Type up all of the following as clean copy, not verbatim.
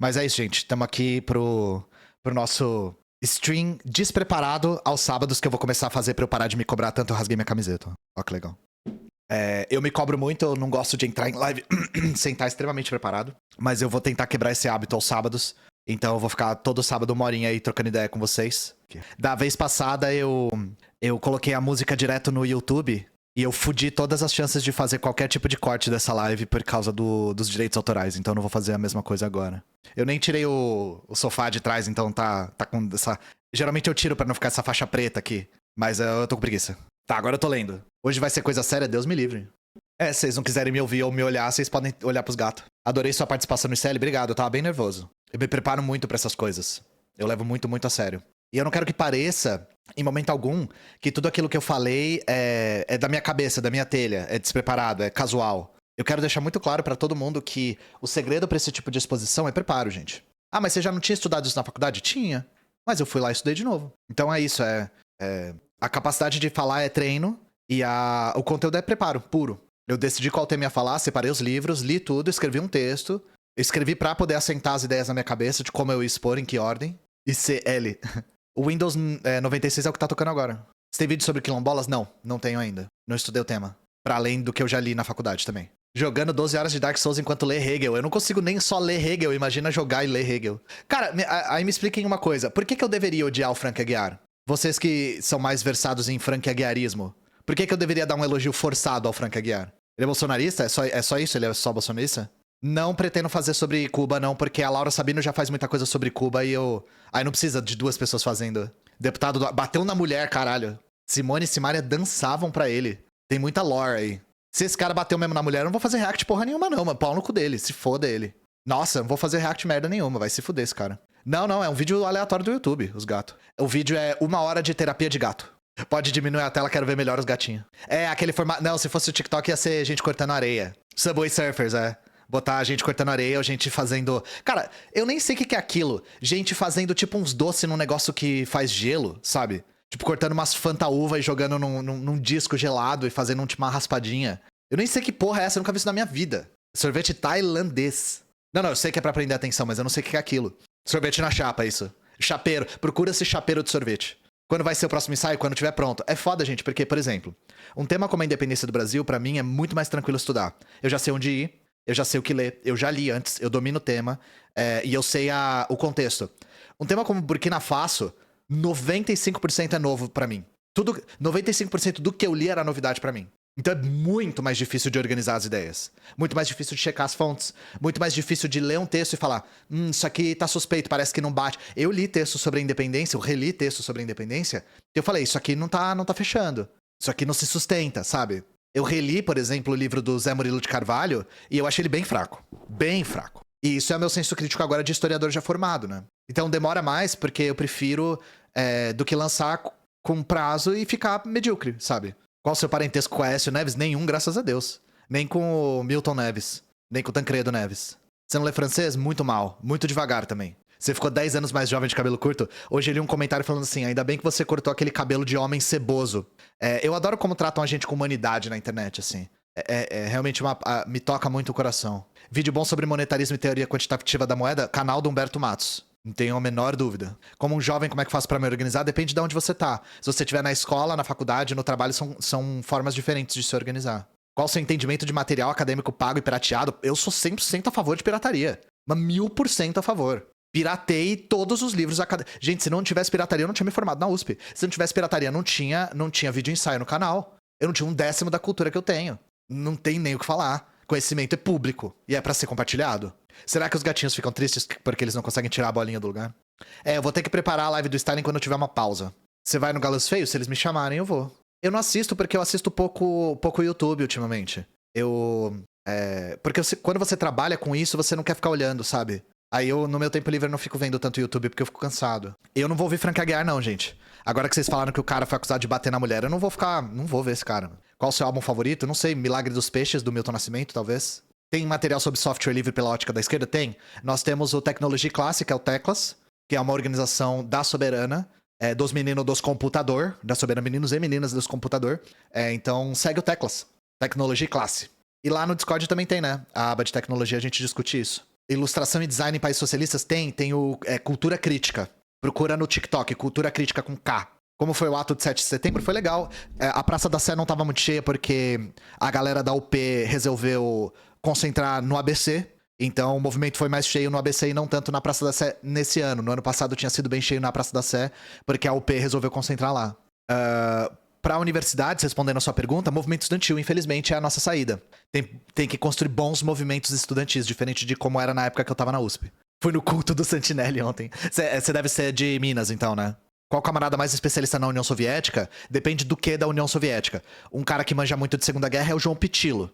Mas é isso, gente. Tamo aqui pro nosso stream despreparado aos sábados que eu vou começar a fazer pra eu parar de me cobrar tanto. Eu rasguei minha camiseta. Ó que legal. Eu me cobro muito, eu não gosto de entrar em live sem estar extremamente preparado. Mas eu vou tentar quebrar esse hábito aos sábados. Então eu vou ficar todo sábado 1 horinha aí trocando ideia com vocês. Da vez passada eu coloquei a música direto no YouTube e eu fudi todas as chances de fazer qualquer tipo de corte dessa live por causa dos direitos autorais. Então eu não vou fazer a mesma coisa agora. Eu nem tirei o sofá de trás, então tá com essa... Geralmente eu tiro pra não ficar essa faixa preta aqui. Mas eu tô com preguiça. Tá, agora eu tô lendo. Hoje vai ser coisa séria, Deus me livre. Se vocês não quiserem me ouvir ou me olhar, vocês podem olhar pros gatos. Adorei sua participação no ICL, obrigado, eu tava bem nervoso. Eu me preparo muito pra essas coisas. Eu levo muito, muito a sério. E eu não quero que pareça, em momento algum, que tudo aquilo que eu falei é da minha cabeça, da minha telha, é despreparado, é casual. Eu quero deixar muito claro pra todo mundo que o segredo pra esse tipo de exposição é preparo, gente. Ah, mas você já não tinha estudado isso na faculdade? Tinha. Mas eu fui lá e estudei de novo. Então é isso, a capacidade de falar é treino e o conteúdo é preparo, puro. Eu decidi qual tema ia falar, separei os livros, li tudo, escrevi um texto. Escrevi pra poder assentar as ideias na minha cabeça de como eu ia expor, em que ordem. E CL. O Windows 96 é o que tá tocando agora. Você tem vídeo sobre quilombolas? Não tenho ainda. Não estudei o tema. Pra além do que eu já li na faculdade também. Jogando 12 horas de Dark Souls enquanto lê Hegel. Eu não consigo nem só ler Hegel, imagina jogar e ler Hegel. Cara, aí me expliquem uma coisa. Por que eu deveria odiar o Frank Aguiar? Vocês que são mais versados em Frank Aguiarismo. Por que eu deveria dar um elogio forçado ao Frank Aguiar? Ele é bolsonarista? É só isso? Ele é só bolsonarista? Não pretendo fazer sobre Cuba, não, porque a Laura Sabino já faz muita coisa sobre Cuba e aí não precisa de 2 pessoas fazendo. Deputado bateu na mulher, caralho. Simone e Simaria dançavam pra ele. Tem muita lore aí. Se esse cara bateu mesmo na mulher, eu não vou fazer react porra nenhuma, não, mano. Pau no cu dele, se foda ele. Nossa, não vou fazer react merda nenhuma, vai se fuder esse cara. Não, é um vídeo aleatório do YouTube, os gatos. O vídeo é 1 hora de terapia de gato. Pode diminuir a tela, quero ver melhor os gatinhos. Aquele formato... Não, se fosse o TikTok ia ser gente cortando areia. Subway Surfers, Botar a gente cortando areia ou gente fazendo... Cara, eu nem sei o que é aquilo. Gente fazendo tipo uns doces num negócio que faz gelo, sabe? Tipo, cortando umas Fanta-uva e jogando num disco gelado e fazendo tipo uma raspadinha. Eu nem sei que porra é essa, eu nunca vi isso na minha vida. Sorvete tailandês. Não, eu sei que é pra prender atenção, mas eu não sei o que é aquilo. Sorvete na chapa, isso. Chapeiro. Procura-se chapeiro de sorvete. Quando vai ser o próximo ensaio? Quando tiver pronto. É foda, gente, porque, por exemplo, um tema como a independência do Brasil, pra mim, é muito mais tranquilo estudar. Eu já sei onde ir, eu já sei o que ler, eu já li antes, eu domino o tema, e eu sei o contexto. Um tema como Burkina Faso, 95% é novo pra mim. 95% do que eu li era novidade pra mim. Então é muito mais difícil de organizar as ideias. Muito mais difícil de checar as fontes. Muito mais difícil de ler um texto e falar, isso aqui tá suspeito, parece que não bate. Eu li texto sobre a independência, eu reli texto sobre a independência, e eu falei, isso aqui não tá fechando. Isso aqui não se sustenta, sabe? Eu reli, por exemplo, o livro do Zé Murilo de Carvalho, e eu achei ele bem fraco. Bem fraco. E isso é meu senso crítico agora de historiador já formado, né? Então demora mais, porque eu prefiro do que lançar com prazo e ficar medíocre, sabe? Qual o seu parentesco com o Aécio Neves? Nenhum, graças a Deus. Nem com o Milton Neves. Nem com o Tancredo Neves. Você não lê francês? Muito mal. Muito devagar também. Você ficou 10 anos mais jovem de cabelo curto? Hoje eu li um comentário falando assim, ainda bem que você cortou aquele cabelo de homem ceboso. Eu adoro como tratam a gente com humanidade na internet, assim. Realmente me toca muito o coração. Vídeo bom sobre monetarismo e teoria quantitativa da moeda? Canal do Humberto Matos. Não tenho a menor dúvida. Como um jovem, como é que faço pra me organizar? Depende de onde você tá. Se você estiver na escola, na faculdade, no trabalho, são formas diferentes de se organizar. Qual o seu entendimento de material acadêmico pago e pirateado? Eu sou 100% a favor de pirataria. Mas 1000% a favor. Piratei todos os livros acadêmicos. Gente, se não tivesse pirataria, eu não tinha me formado na USP. Se não tivesse pirataria, não tinha vídeo ensaio no canal. Eu não tinha 1/10 da cultura que eu tenho. Não tem nem o que falar. Conhecimento é público e é pra ser compartilhado. Será que os gatinhos ficam tristes porque eles não conseguem tirar a bolinha do lugar? Eu vou ter que preparar a live do Stalin quando eu tiver uma pausa. Você vai no Galos Feios? Se eles me chamarem, eu vou. Eu não assisto porque eu assisto pouco YouTube ultimamente. Porque quando você trabalha com isso, você não quer ficar olhando, sabe? Aí no meu tempo livre, eu não fico vendo tanto YouTube porque eu fico cansado. Eu não vou ouvir Frank Aguiar, não, gente. Agora que vocês falaram que o cara foi acusado de bater na mulher, eu não vou ver esse cara. Qual o seu álbum favorito? Não sei, Milagre dos Peixes, do Milton Nascimento, talvez? Tem material sobre software livre pela ótica da esquerda? Tem. Nós temos o Tecnologia Clássica, é o Teclas, que é uma organização da Soberana, dos meninos dos computador, da Soberana Meninos e Meninas dos computador. Então segue o Teclas, Tecnologia Classe. E lá no Discord também tem, né? A aba de tecnologia, a gente discute isso. Ilustração e design em países socialistas? Tem o Cultura Crítica. Procura no TikTok, Cultura Crítica com K. Como foi o ato de 7 de setembro, foi legal. A Praça da Sé não tava muito cheia porque a galera da UP resolveu concentrar no ABC. Então o movimento foi mais cheio no ABC e não tanto na Praça da Sé nesse ano. No ano passado tinha sido bem cheio na Praça da Sé porque a UP resolveu concentrar lá. Para universidades, respondendo a sua pergunta, movimento estudantil, infelizmente, é a nossa saída. Tem que construir bons movimentos estudantis, diferente de como era na época que eu tava na USP. Fui no culto do Santinelli ontem. Você deve ser de Minas, então, né? Qual camarada mais especialista na União Soviética? Depende do que da União Soviética. Um cara que manja muito de Segunda Guerra é o João Pitilo.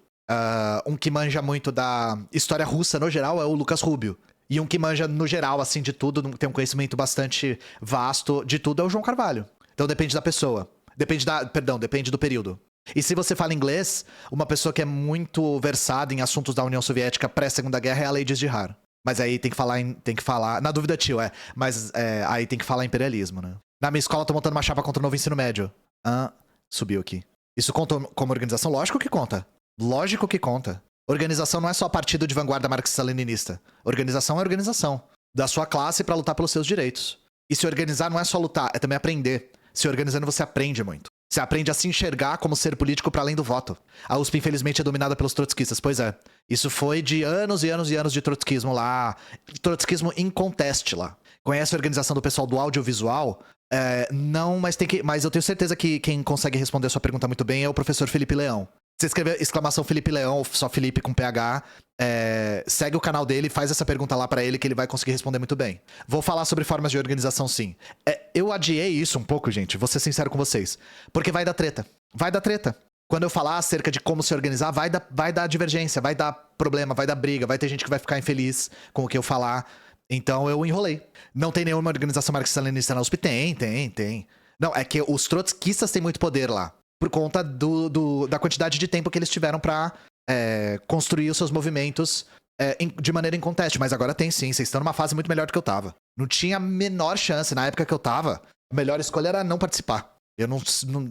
Um que manja muito da história russa, no geral, é o Lucas Rubio. E um que manja, no geral, assim, de tudo, tem um conhecimento bastante vasto de tudo, é o João Carvalho. Então depende da pessoa. Depende do período. E se você fala inglês, uma pessoa que é muito versada em assuntos da União Soviética pré-Segunda Guerra é a Lady Jihar. Mas aí tem que falar... Na dúvida, tio, Mas aí tem que falar imperialismo, né? Na minha escola, tô montando uma chapa contra o novo ensino médio. Subiu aqui. Isso conta como organização? Lógico que conta. Lógico que conta. Organização não é só partido de vanguarda marxista-leninista. Organização é organização. Da sua classe pra lutar pelos seus direitos. E se organizar não é só lutar, é também aprender. Se organizando, você aprende muito. Você aprende a se enxergar como ser político para além do voto. A USP, infelizmente, é dominada pelos trotskistas. Pois é. Isso foi de anos e anos e anos de trotskismo lá. Trotskismo in contest lá. Conhece a organização do pessoal do audiovisual? Não, mas eu tenho certeza que quem consegue responder a sua pergunta muito bem é o professor Felipe Leão. Você escrever exclamação Felipe Leão, só Felipe com PH, segue o canal dele e faz essa pergunta lá pra ele que ele vai conseguir responder muito bem. Vou falar sobre formas de organização, sim. Eu adiei isso um pouco, gente, vou ser sincero com vocês. Porque vai dar treta. Vai dar treta. Quando eu falar acerca de como se organizar, vai dar divergência, vai dar problema, vai dar briga, vai ter gente que vai ficar infeliz com o que eu falar. Então eu enrolei. Não tem nenhuma organização marxista-leninista na USP? Tem. Não, é que os trotskistas têm muito poder lá. Por conta da quantidade de tempo que eles tiveram pra construir os seus movimentos de maneira inconteste. Mas agora tem sim, vocês estão numa fase muito melhor do que eu tava. Não tinha a menor chance, na época que eu tava, a melhor escolha era não participar. Eu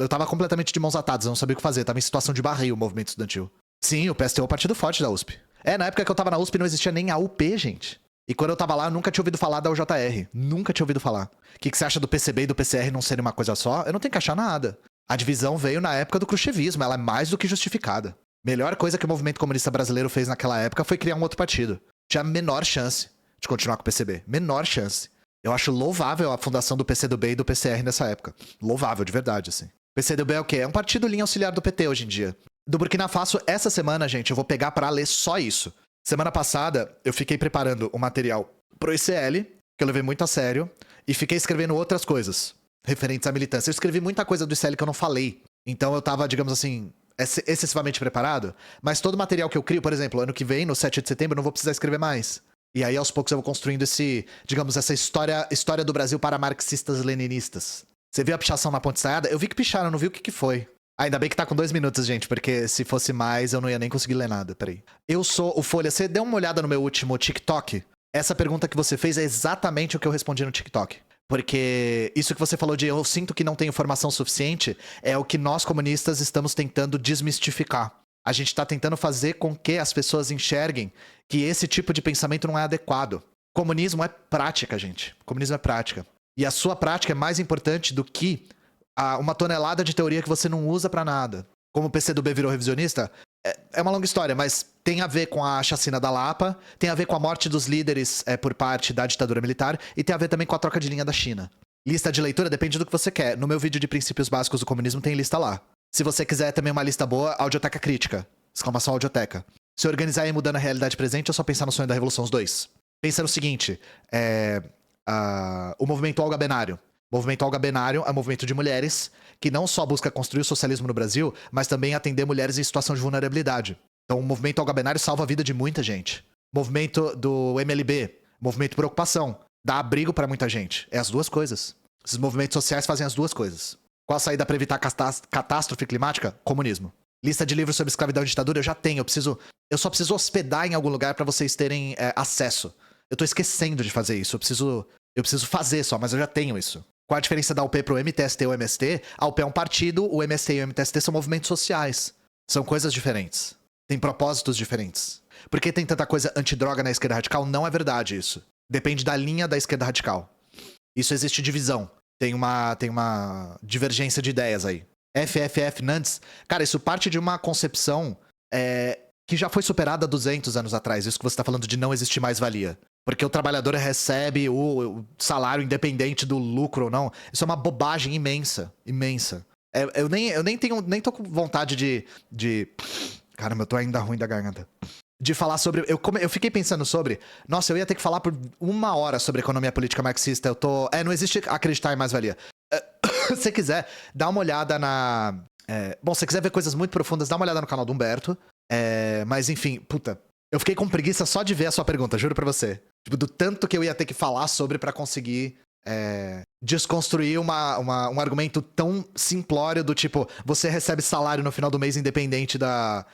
tava completamente de mãos atadas, eu não sabia o que fazer, tava em situação de barril o movimento estudantil. Sim, o PSTU é o partido forte da USP. Na época que eu tava na USP não existia nem a UP, gente. E quando eu tava lá, eu nunca tinha ouvido falar da UJR. Nunca tinha ouvido falar. O que você acha do PCB e do PCR não serem uma coisa só? Eu não tenho que achar nada. A divisão veio na época do khrushchevismo, ela é mais do que justificada. Melhor coisa que o movimento comunista brasileiro fez naquela época foi criar um outro partido. Tinha a menor chance de continuar com o PCB. Menor chance. Eu acho louvável a fundação do PCdoB e do PCR nessa época. Louvável, de verdade, assim. PCdoB é o quê? É um partido linha auxiliar do PT hoje em dia. Do Burkina Faso, essa semana, gente, eu vou pegar pra ler só isso. Semana passada, eu fiquei preparando o material pro ICL, que eu levei muito a sério, e fiquei escrevendo outras coisas referentes à militância. Eu escrevi muita coisa do ICL que eu não falei. Então eu tava, digamos assim, excessivamente preparado. Mas todo o material que eu crio, por exemplo, ano que vem, no 7 de setembro, eu não vou precisar escrever mais. E aí, aos poucos, eu vou construindo essa história do Brasil para marxistas-leninistas. Você viu a pichação na Ponte Estaiada? Eu vi que picharam, não vi o que foi. Ainda bem que tá com 2 minutos, gente, porque se fosse mais, eu não ia nem conseguir ler nada. Peraí. Eu sou o Folha. Você deu uma olhada no meu último TikTok? Essa pergunta que você fez é exatamente o que eu respondi no TikTok. Porque isso que você falou de eu sinto que não tenho informação suficiente é o que nós comunistas estamos tentando desmistificar. A gente tá tentando fazer com que as pessoas enxerguem que esse tipo de pensamento não é adequado. Comunismo é prática, gente. Comunismo é prática. E a sua prática é mais importante do que uma tonelada de teoria que você não usa pra nada. Como o PCdoB virou revisionista, é uma longa história, mas tem a ver com a chacina da Lapa, tem a ver com a morte dos líderes por parte da ditadura militar e tem a ver também com a troca de linha da China. Lista de leitura depende do que você quer. No meu vídeo de princípios básicos do comunismo tem lista lá. Se você quiser também uma lista boa, Audioteca Crítica. Exclamação Audioteca. Se organizar e mudando a realidade presente, é só pensar no sonho da Revolução os dois. Pensa no seguinte, o movimento Olga Benário. O movimento Olga Benário é um movimento de mulheres que não só busca construir o socialismo no Brasil, mas também atender mulheres em situação de vulnerabilidade. Então o movimento Olga Benário salva a vida de muita gente. O movimento do MLB, movimento por ocupação, dá abrigo pra muita gente. É as duas coisas. Esses movimentos sociais fazem as duas coisas. Qual a saída pra evitar catástrofe climática? Comunismo. Lista de livros sobre escravidão e ditadura eu já tenho. Eu só preciso hospedar em algum lugar pra vocês terem acesso. Eu tô esquecendo de fazer isso. Eu preciso fazer só, mas eu já tenho isso. Qual a diferença da UP pro MTST ou MST? A UP é um partido, o MST e o MTST são movimentos sociais. São coisas diferentes. Tem propósitos diferentes. Por que tem tanta coisa antidroga na esquerda radical? Não é verdade isso. Depende da linha da esquerda radical. Isso existe divisão. Tem uma divergência de ideias aí. FFF Nantes. Cara, isso parte de uma concepção que já foi superada 200 anos atrás. Isso que você tá falando de não existir mais-valia. Porque o trabalhador recebe o salário independente do lucro ou não. Isso é uma bobagem imensa. Imensa. Eu nem tô com vontade de... Caramba, eu tô ainda ruim da garganta. De falar sobre... Eu fiquei pensando sobre... Nossa, eu ia ter que falar por 1 hora sobre economia política marxista. Não existe acreditar em mais-valia. Se você quiser, dá uma olhada na... Bom, se você quiser ver coisas muito profundas, dá uma olhada no canal do Humberto. Mas enfim, puta... Eu fiquei com preguiça só de ver a sua pergunta, juro pra você. Tipo, do tanto que eu ia ter que falar sobre pra conseguir... desconstruir um argumento tão simplório do tipo, você recebe salário no final do mês independente da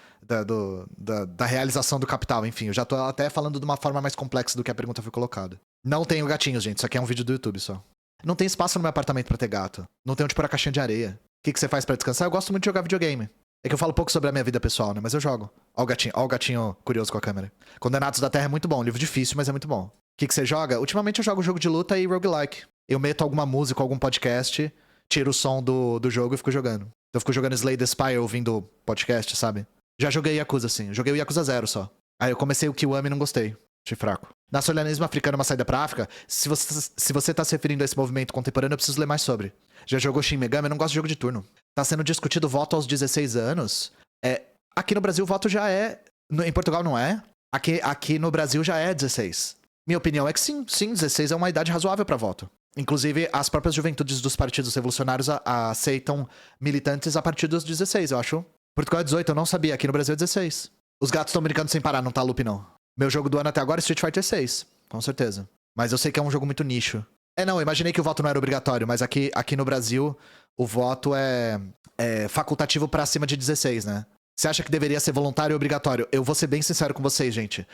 realização do capital. Enfim, eu já tô até falando de uma forma mais complexa do que a pergunta foi colocada. Não tenho gatinhos, gente. Isso aqui é um vídeo do YouTube só. Não tem espaço no meu apartamento pra ter gato. Não tenho onde pôr a caixinha de areia. O que você faz pra descansar? Eu gosto muito de jogar videogame. É que eu falo pouco sobre a minha vida pessoal, né? Mas eu jogo. Ó o gatinho curioso com a câmera. Condenados da Terra é muito bom. Livro difícil, mas é muito bom. O que você joga? Ultimamente eu jogo jogo de luta e roguelike. Eu meto alguma música, algum podcast, tiro o som do jogo e fico jogando. Então eu fico jogando Slay the Spire ouvindo podcast, sabe? Já joguei Yakuza, sim. Eu joguei o Yakuza 0 só. Aí eu comecei o Kiwami e não gostei. Achei fraco. Nacionalismo africano é uma saída pra África? Se você tá se referindo a esse movimento contemporâneo, eu preciso ler mais sobre. Já jogou Shin Megami? Eu não gosto de jogo de turno. Tá sendo discutido voto aos 16 anos. Aqui no Brasil o voto já é... Em Portugal não é. Aqui no Brasil já é 16. Minha opinião é que sim, 16 é uma idade razoável pra voto. Inclusive, as próprias juventudes dos partidos revolucionários aceitam militantes a partir dos 16, eu acho. Portugal é 18, eu não sabia. Aqui no Brasil é 16. Os gatos estão brincando sem parar, não tá loop, não. Meu jogo do ano até agora é Street Fighter 6, com certeza. Mas eu sei que é um jogo muito nicho. Não, eu imaginei que o voto não era obrigatório, mas aqui no Brasil o voto é facultativo pra acima de 16, né? Você acha que deveria ser voluntário ou obrigatório? Eu vou ser bem sincero com vocês, gente.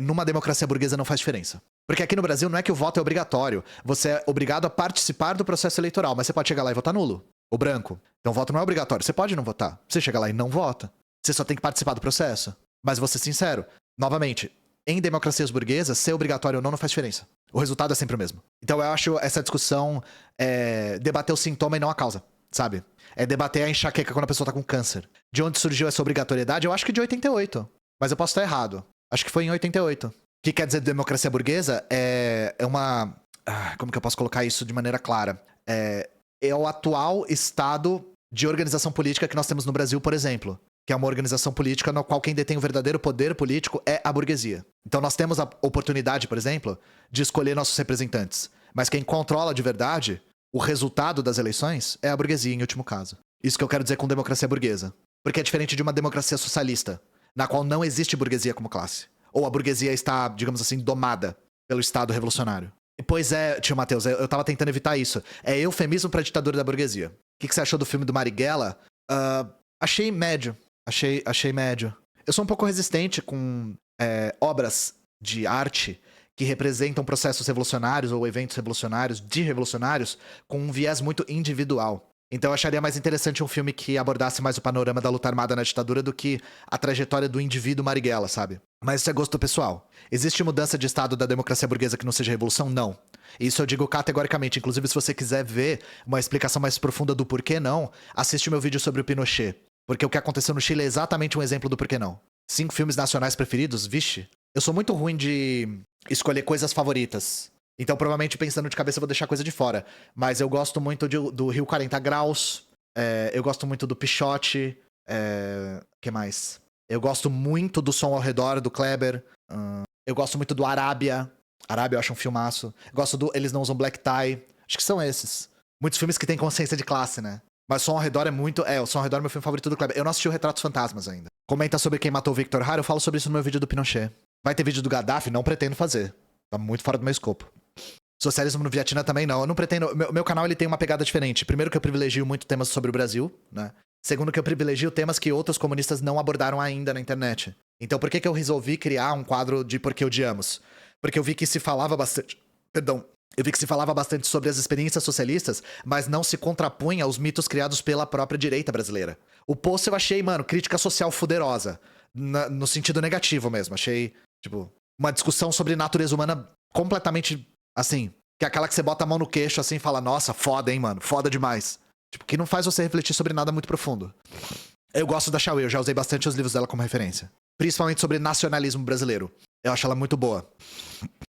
Numa democracia burguesa não faz diferença. Porque aqui no Brasil não é que o voto é obrigatório. Você é obrigado a participar do processo eleitoral, mas você pode chegar lá e votar nulo. Ou branco. Então o voto não é obrigatório. Você pode não votar. Você chega lá e não vota. Você só tem que participar do processo. Mas vou ser sincero. Novamente, em democracias burguesas, ser obrigatório ou não faz diferença. O resultado é sempre o mesmo. Então eu acho essa discussão debater o sintoma e não a causa, sabe? É debater a enxaqueca quando a pessoa tá com câncer. De onde surgiu essa obrigatoriedade? Eu acho que de 88. Mas eu posso estar errado. Acho que foi em 88. O que quer dizer democracia burguesa? É uma... como que eu posso colocar isso de maneira clara? É o atual estado de organização política que nós temos no Brasil, por exemplo. Que é uma organização política no qual quem detém o verdadeiro poder político é a burguesia. Então nós temos a oportunidade, por exemplo, de escolher nossos representantes. Mas quem controla de verdade o resultado das eleições é a burguesia, em último caso. Isso que eu quero dizer com democracia burguesa. Porque é diferente de uma democracia socialista, na qual não existe burguesia como classe. Ou a burguesia está, digamos assim, domada pelo Estado revolucionário. Pois é, tio Matheus, eu tava tentando evitar isso. É eufemismo pra ditadura da burguesia. O que você achou do filme do Marighella? Achei médio. Achei médio. Eu sou um pouco resistente com obras de arte que representam processos revolucionários ou eventos revolucionários, de revolucionários, com um viés muito individual. Então eu acharia mais interessante um filme que abordasse mais o panorama da luta armada na ditadura do que a trajetória do indivíduo Marighella, sabe? Mas isso é gosto pessoal. Existe mudança de estado da democracia burguesa que não seja revolução? Não. Isso eu digo categoricamente. Inclusive, se você quiser ver uma explicação mais profunda do porquê não, assiste o meu vídeo sobre o Pinochet. Porque o que aconteceu no Chile é exatamente um exemplo do porquê não. 5 filmes nacionais preferidos? Vixe. Eu sou muito ruim de escolher coisas favoritas. Então, provavelmente, pensando de cabeça, eu vou deixar coisa de fora. Mas eu gosto muito do Rio 40 Graus. Eu gosto muito do Pichote. Que mais? Eu gosto muito do Som ao Redor, do Kleber. Eu gosto muito do Arábia. Arábia eu acho um filmaço. Eu gosto do Eles Não Usam Black Tie. Acho que são esses. Muitos filmes que têm consciência de classe, né? Mas Som ao Redor é muito... O Som ao Redor é meu filme favorito do Kleber. Eu não assisti o Retratos Fantasmas ainda. Comenta sobre quem matou o Victor Hara. Eu falo sobre isso no meu vídeo do Pinochet. Vai ter vídeo do Gaddafi? Não pretendo fazer. Tá muito fora do meu escopo. Socialismo no Vietnã também não. Eu não pretendo... Meu canal ele tem uma pegada diferente. Primeiro que eu privilegio muito temas sobre o Brasil, né? Segundo que eu privilegio temas que outros comunistas não abordaram ainda na internet. Então por que eu resolvi criar um quadro de Por que Odiamos? Porque eu vi que se falava bastante... Eu vi que se falava bastante sobre as experiências socialistas, mas não se contrapunha aos mitos criados pela própria direita brasileira. O post eu achei, mano, crítica social fuderosa. no sentido negativo mesmo. Achei, tipo, uma discussão sobre natureza humana completamente, assim, que é aquela que você bota a mão no queixo, assim, e fala, nossa, foda, hein, mano, foda demais. Tipo, que não faz você refletir sobre nada muito profundo. Eu gosto da Xiaoyu, eu já usei bastante os livros dela como referência. Principalmente sobre nacionalismo brasileiro. Eu acho ela muito boa.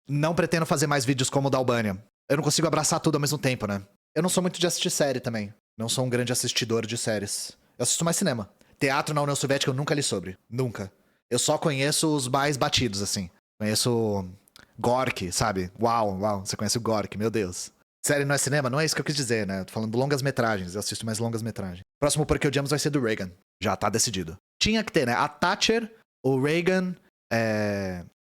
Não pretendo fazer mais vídeos como o da Albânia. Eu não consigo abraçar tudo ao mesmo tempo, né? Eu não sou muito de assistir série também. Não sou um grande assistidor de séries. Eu assisto mais cinema. Teatro na União Soviética eu nunca li sobre. Nunca. Eu só conheço os mais batidos, assim. Conheço Gorky, sabe? Uau, você conhece o Gorky, meu Deus. Série não é cinema? Não é isso que eu quis dizer, né? Tô falando de longas metragens, eu assisto mais longas metragens. Próximo Porque Odiamos vai ser do Reagan. Já tá decidido. Tinha que ter, né? A Thatcher, o Reagan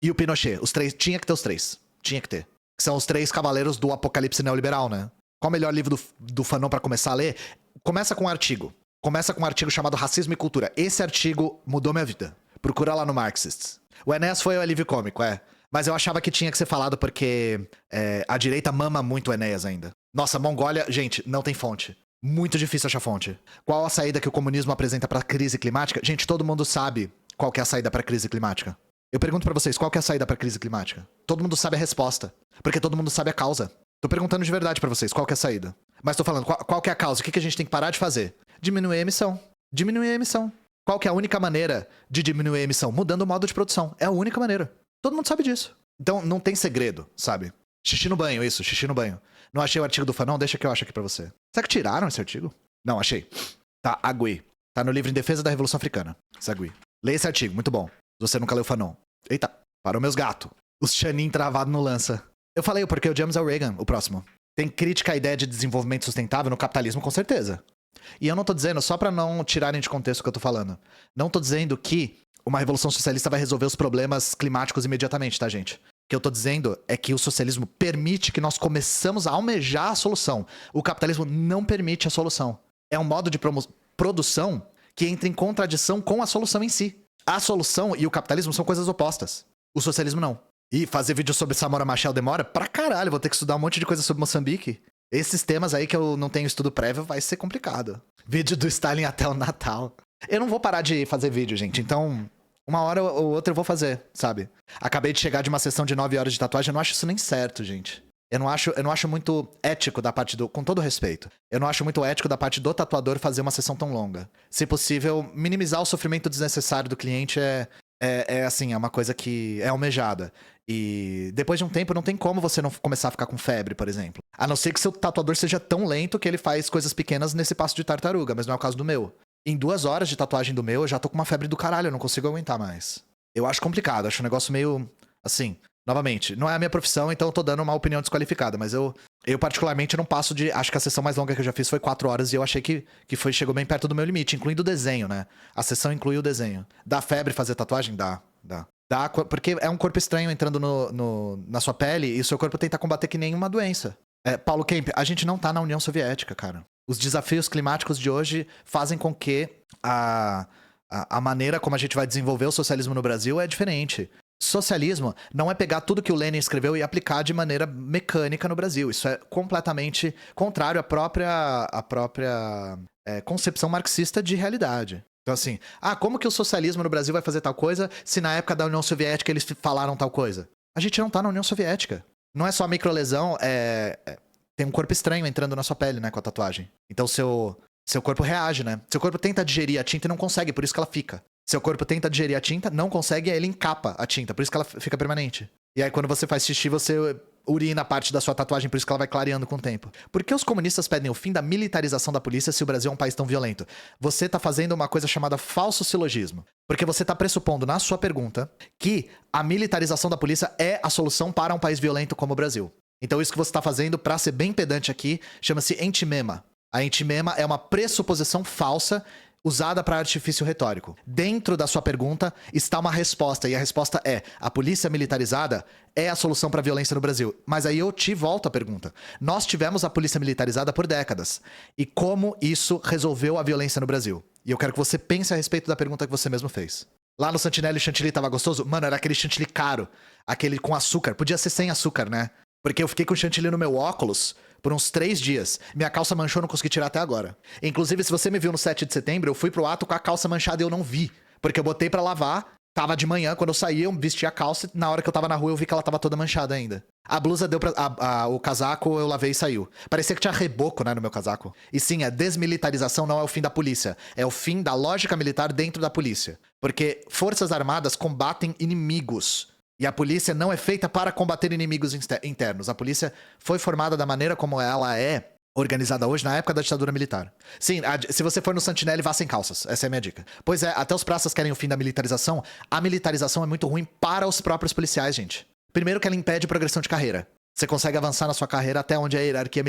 e o Pinochet. Os três, tinha que ter os três. Tinha que ter. Que são os três cavaleiros do apocalipse neoliberal, né? Qual o melhor livro do Fanon pra começar a ler? Começa com um artigo. Começa com um artigo chamado Racismo e Cultura. Esse artigo mudou minha vida. Procura lá no Marxists. O Enéas foi o alívio cômico, Mas eu achava que tinha que ser falado porque a direita mama muito o Enéas ainda. Nossa, Mongólia, gente, não tem fonte. Muito difícil achar fonte. Qual a saída que o comunismo apresenta pra crise climática? Gente, todo mundo sabe qual que é a saída pra crise climática. Eu pergunto pra vocês, qual que é a saída pra crise climática? Todo mundo sabe a resposta. Porque todo mundo sabe a causa. Tô perguntando de verdade pra vocês, qual que é a saída? Mas tô falando, qual que é a causa? O que a gente tem que parar de fazer? Diminuir a emissão. Diminuir a emissão. Qual que é a única maneira de diminuir a emissão? Mudando o modo de produção. É a única maneira. Todo mundo sabe disso. Então, não tem segredo, sabe? Xixi no banho, isso, xixi no banho. Não achei o artigo do Fanon? Deixa que eu acho aqui pra você. Será que tiraram esse artigo? Não, achei. Tá, Agui. Tá no livro Em Defesa da Revolução Africana. Sagui. Leia esse artigo, muito bom. Se você nunca leu o Fanon. Eita, parou meus gatos. Os Chanin travado no lança. Eu falei o Porque Odiamos é o Reagan, o próximo. Tem crítica à ideia de desenvolvimento sustentável no capitalismo, com certeza. E eu não tô dizendo, só pra não tirarem de contexto o que eu tô falando, não tô dizendo que uma revolução socialista vai resolver os problemas climáticos imediatamente, tá, gente? O que eu tô dizendo é que o socialismo permite que nós começamos a almejar a solução. O capitalismo não permite a solução. É um modo de produção que entra em contradição com a solução em si. A solução e o capitalismo são coisas opostas. O socialismo não. E fazer vídeo sobre Samora Machel demora pra caralho. Vou ter que estudar um monte de coisa sobre Moçambique. Esses temas aí que eu não tenho estudo prévio vai ser complicado. Vídeo do Stalin até o Natal. Eu não vou parar de fazer vídeo, gente. Então, uma hora ou outra eu vou fazer, sabe? Acabei de chegar de uma sessão de 9 horas de tatuagem. Eu não acho isso nem certo, gente. Eu não acho muito ético da parte do... Com todo respeito. Eu não acho muito ético da parte do tatuador fazer uma sessão tão longa. Se possível, minimizar o sofrimento desnecessário do cliente assim, é uma coisa que é almejada. E depois de um tempo não tem como você não começar a ficar com febre, por exemplo. A não ser que seu tatuador seja tão lento que ele faz coisas pequenas nesse passo de tartaruga, mas não é o caso do meu. Em 2 horas de tatuagem do meu, eu já tô com uma febre do caralho, eu não consigo aguentar mais. Eu acho complicado, acho um negócio meio, assim... Novamente, não é a minha profissão, então eu tô dando uma opinião desqualificada, mas eu particularmente não passo de... Acho que a sessão mais longa que eu já fiz foi 4 horas e eu achei que chegou bem perto do meu limite, incluindo o desenho, né? A sessão inclui o desenho. Dá febre fazer tatuagem? Dá. Dá, porque é um corpo estranho entrando na sua pele e o seu corpo tenta combater que nem uma doença. Paulo Kemp, a gente não tá na União Soviética, cara. Os desafios climáticos de hoje fazem com que a maneira como a gente vai desenvolver o socialismo no Brasil é diferente. Socialismo não é pegar tudo que o Lenin escreveu e aplicar de maneira mecânica no Brasil. Isso é completamente contrário à própria concepção marxista de realidade. Então assim, como que o socialismo no Brasil vai fazer tal coisa se na época da União Soviética eles falaram tal coisa? A gente não tá na União Soviética. Não é só microlesão, tem um corpo estranho entrando na sua pele, né, com a tatuagem. Então seu corpo reage, né? Seu corpo tenta digerir a tinta e não consegue, por isso que ela fica. Seu corpo tenta digerir a tinta, não consegue, aí ele encapa a tinta, por isso que ela fica permanente. E aí quando você faz xixi, você urina parte da sua tatuagem, por isso que ela vai clareando com o tempo. Por que os comunistas pedem o fim da militarização da polícia se o Brasil é um país tão violento? Você tá fazendo uma coisa chamada falso silogismo. Porque você tá pressupondo na sua pergunta que a militarização da polícia é a solução para um país violento como o Brasil. Então isso que você tá fazendo, pra ser bem pedante aqui, chama-se entimema. A entimema é uma pressuposição falsa usada para artifício retórico. Dentro da sua pergunta está uma resposta, e a resposta é: a polícia militarizada é a solução para a violência no Brasil. Mas aí eu te volto a pergunta. Nós tivemos a polícia militarizada por décadas. E como isso resolveu a violência no Brasil? E eu quero que você pense a respeito da pergunta que você mesmo fez. Lá no Santinelli o chantilly tava gostoso? Mano, era aquele chantilly caro. Aquele com açúcar. Podia ser sem açúcar, né? Porque eu fiquei com chantilly no meu óculos por uns 3 dias. Minha calça manchou, não consegui tirar até agora. Inclusive, se você me viu no 7 de setembro, eu fui pro ato com a calça manchada e eu não vi. Porque eu botei pra lavar, tava de manhã, quando eu saí, eu vesti a calça, na hora que eu tava na rua eu vi que ela tava toda manchada ainda. A blusa deu pra... o casaco eu lavei e saiu. Parecia que tinha reboco, né, no meu casaco. E sim, a desmilitarização não é o fim da polícia. É o fim da lógica militar dentro da polícia. Porque forças armadas combatem inimigos. E a polícia não é feita para combater inimigos internos. A polícia foi formada da maneira como ela é organizada hoje na época da ditadura militar. Sim, se você for no Santinelli, vá sem calças. Essa é a minha dica. Pois é, até os praças querem o fim da militarização. A militarização é muito ruim para os próprios policiais, gente. Primeiro que ela impede progressão de carreira. Você consegue avançar na sua carreira até onde a hierarquia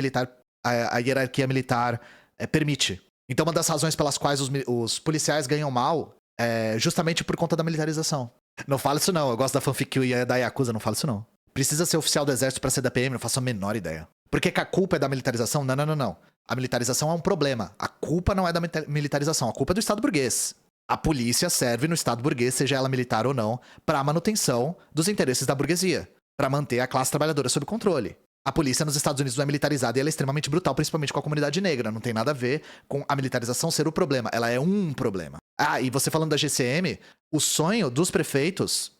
militar, permite. Então uma das razões pelas quais os policiais ganham mal é justamente por conta da militarização. Não fala isso não, eu gosto da fanfic da Yakuza, não fala isso não. Precisa ser oficial do exército pra ser da PM, não faço a menor ideia. Por que a culpa é da militarização? Não. A militarização é um problema. A culpa não é da militarização, a culpa é do Estado burguês. A polícia serve no Estado burguês, seja ela militar ou não, pra manutenção dos interesses da burguesia. Pra manter a classe trabalhadora sob controle. A polícia nos Estados Unidos não é militarizada e ela é extremamente brutal, principalmente com a comunidade negra. Não tem nada a ver com a militarização ser o problema. Ela é um problema. Ah, e você falando da GCM, o sonho dos prefeitos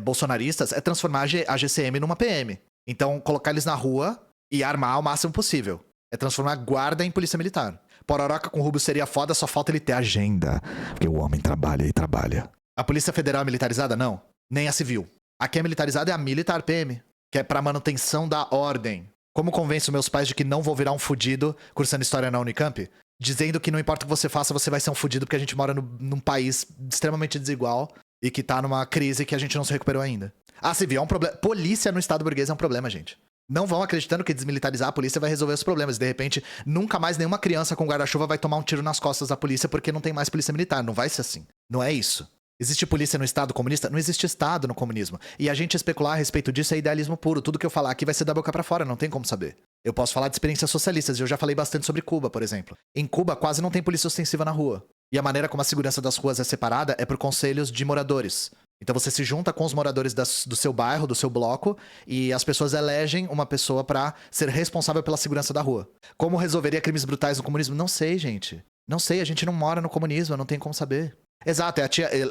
bolsonaristas é transformar a GCM numa PM. Então, colocar eles na rua e armar o máximo possível. É transformar a guarda em polícia militar. Pororoca com Rubio seria foda, só falta ele ter agenda. Porque o homem trabalha e trabalha. A Polícia Federal é militarizada? Não. Nem a civil. A que é militarizada é a militar PM. Que é pra manutenção da ordem. Como convenço meus pais de que não vou virar um fudido cursando história na Unicamp? Dizendo que não importa o que você faça, você vai ser um fudido porque a gente mora num país extremamente desigual e que tá numa crise que a gente não se recuperou ainda. A civil é um problema. Polícia no Estado burguês é um problema, gente. Não vão acreditando que desmilitarizar a polícia vai resolver os problemas. De repente, nunca mais nenhuma criança com guarda-chuva vai tomar um tiro nas costas da polícia porque não tem mais polícia militar. Não vai ser assim. Não é isso. Existe polícia no Estado comunista? Não existe Estado no comunismo. E a gente especular a respeito disso é idealismo puro. Tudo que eu falar aqui vai ser da boca pra fora, não tem como saber. Eu posso falar de experiências socialistas, e eu já falei bastante sobre Cuba, por exemplo. Em Cuba, quase não tem polícia ostensiva na rua. E a maneira como a segurança das ruas é separada é por conselhos de moradores. Então você se junta com os moradores do seu bairro, do seu bloco, e as pessoas elegem uma pessoa pra ser responsável pela segurança da rua. Como resolveria crimes brutais no comunismo? Não sei, gente. Não sei, a gente não mora no comunismo, não tem como saber. Exato,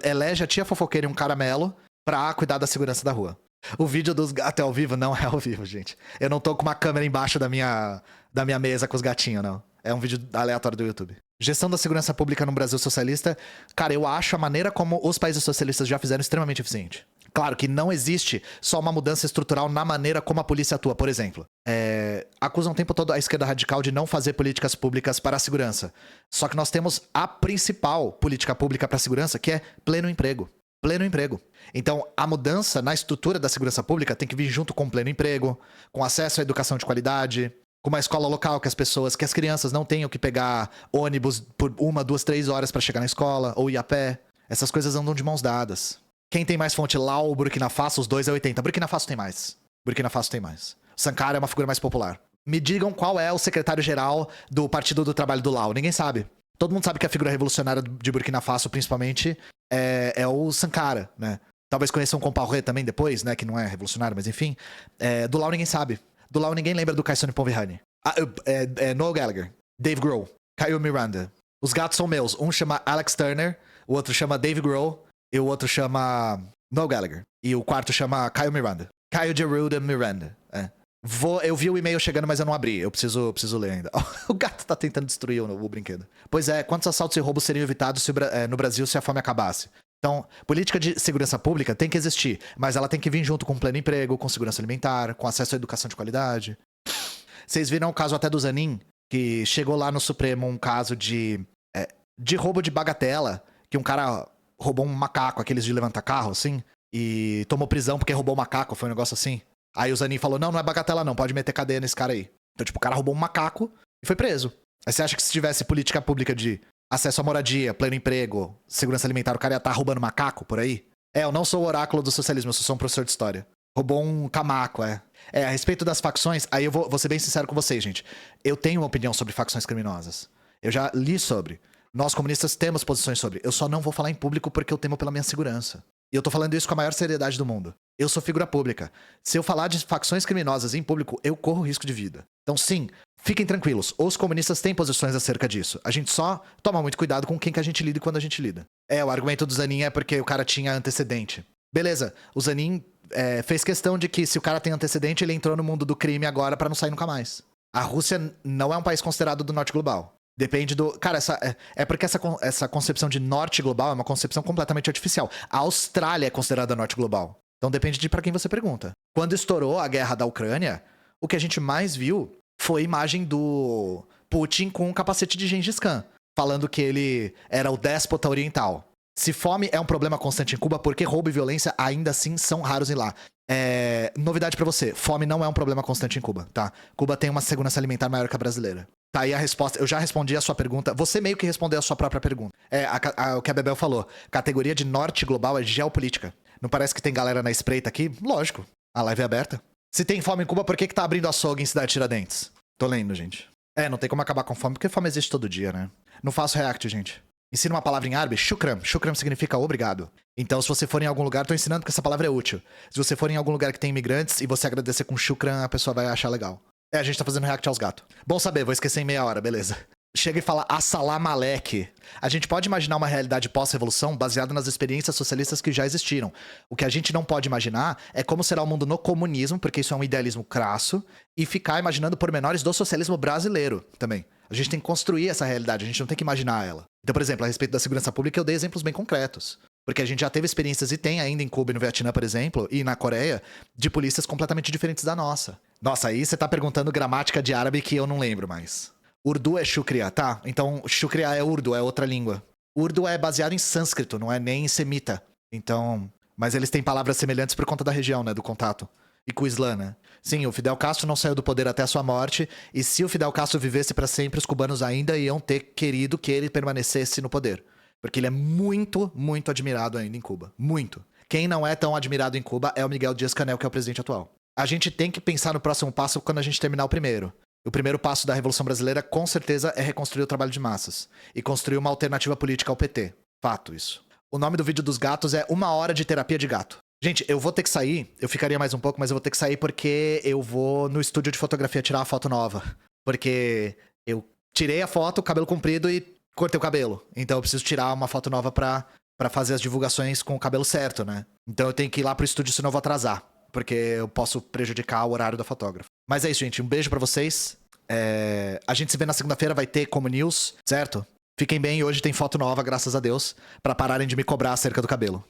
elege a tia fofoqueira e um caramelo pra cuidar da segurança da rua. O vídeo dos gatos é ao vivo? Não é ao vivo, gente. Eu não tô com uma câmera embaixo da minha mesa com os gatinhos, não. É um vídeo aleatório do YouTube. Gestão da segurança pública no Brasil socialista. Cara, eu acho a maneira como os países socialistas já fizeram extremamente eficiente. Claro que não existe só uma mudança estrutural na maneira como a polícia atua. Por exemplo, acusam o tempo todo a esquerda radical de não fazer políticas públicas para a segurança. Só que nós temos a principal política pública para a segurança, que é pleno emprego. Pleno emprego. Então, a mudança na estrutura da segurança pública tem que vir junto com pleno emprego, com acesso à educação de qualidade, com uma escola local que as crianças não tenham que pegar ônibus por 1, 2, 3 horas para chegar na escola, ou ir a pé. Essas coisas andam de mãos dadas. Quem tem mais fonte lá ou Burkina Faso, os dois é 80. Burkina Faso tem mais. Sankara é uma figura mais popular. Me digam qual é o secretário-geral do Partido do Trabalho do Lau. Ninguém sabe. Todo mundo sabe que a figura revolucionária de Burkina Faso, principalmente, é o Sankara, né? Talvez conheçam o Compaoré também depois, né? Que não é revolucionário, mas enfim. Do Lau ninguém sabe. Do Lau ninguém lembra do Kaysone Pohvihani. Noel Gallagher, Dave Grohl, Caio Miranda. Os gatos são meus. Um chama Alex Turner, o outro chama Dave Grohl e o outro chama Noel Gallagher. E o quarto chama Caio Miranda. Caio Geruda Miranda. Eu vi o e-mail chegando, mas eu não abri. Eu preciso ler ainda. O gato tá tentando destruir o brinquedo. Pois é, quantos assaltos e roubos seriam evitados no Brasil se a fome acabasse? Então, política de segurança pública tem que existir, mas ela tem que vir junto com pleno emprego, com segurança alimentar, com acesso à educação de qualidade. Vocês viram o caso até do Zanin, que chegou lá no Supremo um caso de roubo de bagatela, que um cara roubou um macaco, aqueles de levantar carro, assim, e tomou prisão porque roubou o macaco, foi um negócio assim. Aí o Zanin falou, não é bagatela não, pode meter cadeia nesse cara aí. Então, tipo, o cara roubou um macaco e foi preso. Aí você acha que se tivesse política pública de acesso à moradia, pleno emprego, segurança alimentar, o cara ia estar roubando macaco por aí? Eu não sou o oráculo do socialismo, eu sou só um professor de história. Roubou um camaco, a respeito das facções, aí eu vou ser bem sincero com vocês, gente. Eu tenho uma opinião sobre facções criminosas. Eu já li sobre. Nós comunistas temos posições sobre. Eu só não vou falar em público porque eu temo pela minha segurança. E eu tô falando isso com a maior seriedade do mundo. Eu sou figura pública. Se eu falar de facções criminosas em público, eu corro risco de vida. Então sim, fiquem tranquilos. Os comunistas têm posições acerca disso. A gente só toma muito cuidado com quem que a gente lida e quando a gente lida. O argumento do Zanin é porque o cara tinha antecedente. Beleza, o Zanin fez questão de que se o cara tem antecedente, ele entrou no mundo do crime agora pra não sair nunca mais. A Rússia não é um país considerado do norte global. Depende do... Cara, porque essa concepção de norte global é uma concepção completamente artificial. A Austrália é considerada norte global. Então depende de pra quem você pergunta. Quando estourou a guerra da Ucrânia, o que a gente mais viu foi a imagem do Putin com um capacete de Gengis Khan, falando que ele era o déspota oriental. Se fome é um problema constante em Cuba, porque roubo e violência ainda assim são raros em lá. Novidade pra você, fome não é um problema constante em Cuba, tá? Cuba tem uma segurança alimentar maior que a brasileira. Tá aí a resposta, eu já respondi a sua pergunta, você meio que respondeu a sua própria pergunta. O que a Bebel falou, categoria de norte global é geopolítica. Não parece que tem galera na espreita aqui? Lógico, a live é aberta. Se tem fome em Cuba, por que tá abrindo açougue em Cidade Tiradentes? Tô lendo, gente. Não tem como acabar com fome, porque fome existe todo dia, né? Não faço react, gente. Ensina uma palavra em árabe, shukran. Shukran significa obrigado. Então, se você for em algum lugar, tô ensinando que essa palavra é útil. Se você for em algum lugar que tem imigrantes e você agradecer com shukran, a pessoa vai achar legal. A gente tá fazendo react aos gatos. Bom saber, vou esquecer em meia hora, beleza. Chega e fala Assalam Alek. A gente pode imaginar uma realidade pós-revolução baseada nas experiências socialistas que já existiram. O que a gente não pode imaginar é como será o mundo no comunismo, porque isso é um idealismo crasso, e ficar imaginando pormenores do socialismo brasileiro também. A gente tem que construir essa realidade, a gente não tem que imaginar ela. Então, por exemplo, a respeito da segurança pública, eu dei exemplos bem concretos. Porque a gente já teve experiências, e tem ainda em Cuba e no Vietnã, por exemplo, e na Coreia, de polícias completamente diferentes da nossa. Nossa, aí você tá perguntando gramática de árabe que eu não lembro mais. Urdu é shukriya, tá? Então, shukriya é urdu, é outra língua. Urdu é baseado em sânscrito, não é nem em semita. Então, mas eles têm palavras semelhantes por conta da região, né, do contato. E com o Islã, né? Sim, o Fidel Castro não saiu do poder até a sua morte, e se o Fidel Castro vivesse pra sempre, os cubanos ainda iam ter querido que ele permanecesse no poder. Porque ele é muito, muito admirado ainda em Cuba. Muito. Quem não é tão admirado em Cuba é o Miguel Díaz-Canel, que é o presidente atual. A gente tem que pensar no próximo passo quando a gente terminar o primeiro. O primeiro passo da Revolução Brasileira, com certeza, é reconstruir o trabalho de massas. E construir uma alternativa política ao PT. Fato isso. O nome do vídeo dos gatos é 1 hora de terapia de gato. Gente, eu vou ter que sair. Eu ficaria mais um pouco, mas eu vou ter que sair porque eu vou no estúdio de fotografia tirar uma foto nova. Porque eu tirei a foto, cabelo comprido e cortei o cabelo. Então eu preciso tirar uma foto nova pra fazer as divulgações com o cabelo certo, né? Então eu tenho que ir lá pro estúdio, senão eu vou atrasar. Porque eu posso prejudicar o horário da fotógrafa. Mas é isso, gente. Um beijo pra vocês. A gente se vê na segunda-feira, vai ter Como News, certo? Fiquem bem, hoje tem foto nova, graças a Deus, pra pararem de me cobrar acerca do cabelo.